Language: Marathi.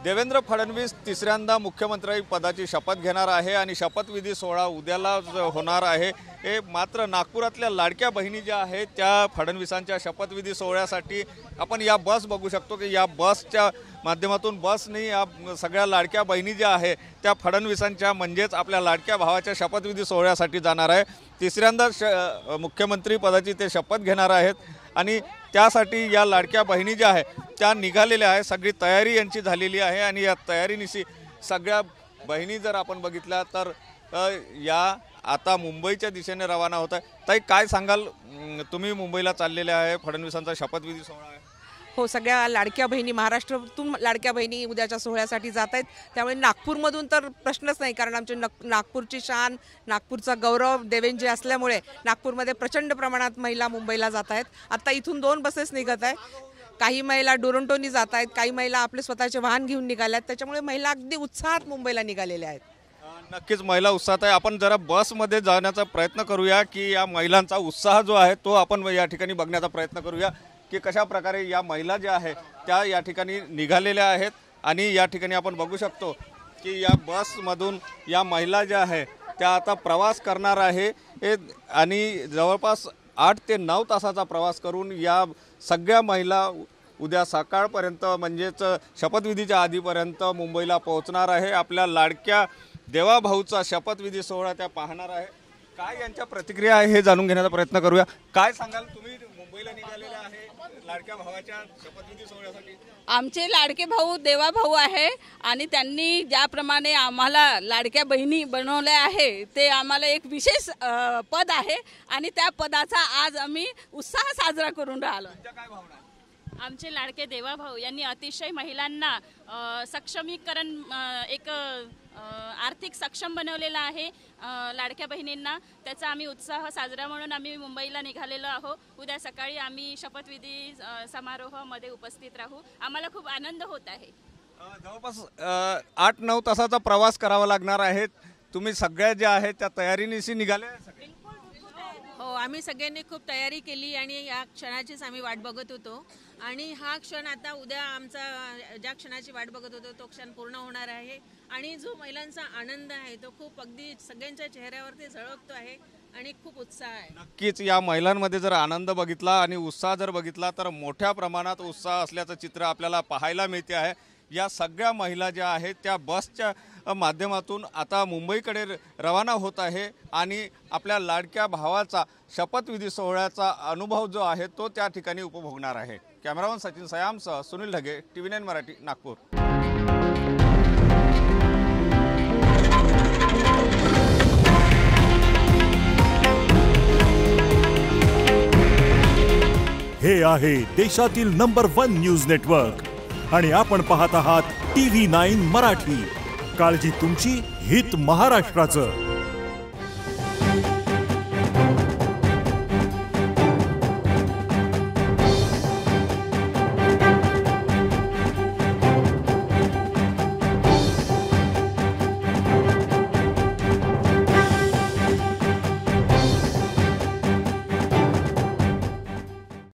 देवेंद्र फडणवीस तिसऱ्यांदा मुख्यमंत्री पदाची शपथ घेणार आहे आणि शपथविधी सोहळा उद्याला होणार आहे। हे मात्र नागपुरातल्या लाडक्या बहिणी ज्या आहेत त्या फडणवीसांच्या शपथविधी सोहळ्यासाठी आपण या बस बघू शकतो की या बसच्या माध्यमातून बसने या सगळ्या लाडक्या बहिणी ज्या आहेत त्या फडणवीसांच्या म्हणजेच आपल्या लाडक्या भावाच्या शपथविधी सोहळ्यासाठी जाणार आहे। तिसऱ्यांदा मुख्यमंत्री पदाची ते शपथ घेणार आहेत आणि त्यासाठी या लाडक्या बहिणी ज्या आहेत त्या निघालेल्या आहेत। सगळी तयारी यांची झालेली आहे आणि या तयारीनिशी सगळ्या बहिणी जर आपण बघितल्या तर या आता मुंबईच्या दिशेने रवाना होत आहे। ताई काय सांगाल, तुम्ही मुंबईला चाललेले आहे, फडणवीसांचा शपथविधी सोहळा आहे। हो, सगळ्या लाडक्या बहिणी महाराष्ट्रातून लाडक्या बहिणी उद्याच्या सोहळ्यासाठी जात आहेत। त्यामुळे नागपूरमधून तर प्रश्नच नाही, कारण आमचे नागपूरची शान, नागपूरचा गौरव देवेंद्रजी असल्यामुळे नागपूरमध्ये प्रचंड प्रमाणात महिला मुंबईला जात आहेत। आता इथून 2 बसेस निघत आहेत। काही महिला डोरंटोनी जात आहेत, काही महिला आपले स्वतःचे वाहन घेऊन निघाल्या आहेत। त्याच्यामुळे महिला अगदी उत्साहात मुंबईला निघालेल्या आहेत। नक्कीच महिला उत्साहात आहे। आपण जरा बसमध्ये जाण्याचा प्रयत्न करूया की या महिलांचा उत्साह जो आहे तो आपण या ठिकाणी बघण्याचा प्रयत्न करूया की कशा प्रकारे या महिला ज्या आहेत त्या या ठिकाणी निघालेल्या आहेत। आणि या ठिकाणी आपण बघू शकतो की या बसमधून या महिला ज्या आहेत त्या आता प्रवास करणार आहे आणि जवळपास 8 ते 9 तासाचा प्रवास करून या सगळ्या महिला उद्या सकाळपर्यंत म्हणजेच शपथविधीच्या आधीपर्यंत मुंबईला पोहोचणार आहे। आपल्या लाडक्या देवाभाऊचा शपथविधी सोहळा त्या पाहणार आहे। काय यांच्या प्रतिक्रिया आहे हे जाणून घेण्याचा प्रयत्न करूया। काय सांगाल, तुम्ही मुंबईला निघालेले आहे लाडक्या भावाच्या शपथविधी सोहळ्यासाठी? आमचे लाडके भाऊ देवाभाऊ आहे आणि त्यांनी ज्याप्रमाणे आम्हाला लाडक्या बहिणी बनवल्या आहे ते आम्हाला एक विशेष पद आहे आणि त्या पदाचा आज आम्ही उत्साह साजरा करून राहिलो। काय भावना? आमचे लाडके देवाभाऊ यांनी अतिशय महिलांना सक्षमीकरण एक आर्थिक सक्षम बनवलेला आहे लाडक्या बहिणींना। त्याचा आम्ही उत्साह साजरा म्हणून आम्ही मुंबईला निघालेलो आहोत। उद्या सकाळी आम्ही शपथविधी समारोहामध्ये उपस्थित राहू। आम्हाला खूप आनंद होत आहे। जवळपास 8-9 तासाचा प्रवास करावा लागणार आहे। तुम्ही सगळ्या ज्या आहेत त्या तयारीनिशी निघाले? हो, आम्ही सगळ्यांनी खूप तयारी केली आणि या क्षणाचीच आम्ही वाट बघत होतो आणि हा क्षण आता उद्या आमचा ज्या क्षणाची वाट बघत होतो तो क्षण पूर्ण होणार आहे आणि जो महिलांचा आनंद आहे तो खूप अगदी सगळ्यांच्या चेहऱ्यावरती झळकतो आहे आणि खूप उत्साह आहे। नक्कीच या महिलांमध्ये जर आनंद बघितला आणि उत्साह जर बघितला तर मोठ्या प्रमाणात उत्साह असल्याचं चित्र आपल्याला पाहायला मिळते आहे। या सगळ्या महिला ज्या आहेत त्या बसच्या माध्यमातून आता मुंबईकडे रवाना होत आहे आणि आपल्या लाडक्या भावाचा शपथविधी सोहळ्याचा अनुभव जो आहे तो त्या ठिकाणी उपभोगणार आहे। कॅमेरामन सचिन सयामसह सुनील ढगे, TV9 मराठी, नागपूर। हे आहे देशातील नंबर 1 न्यूज नेटवर्क आणि आपण पाहत आहात TV9 मराठी। काळजी तुमची, हित महाराष्ट्राचं।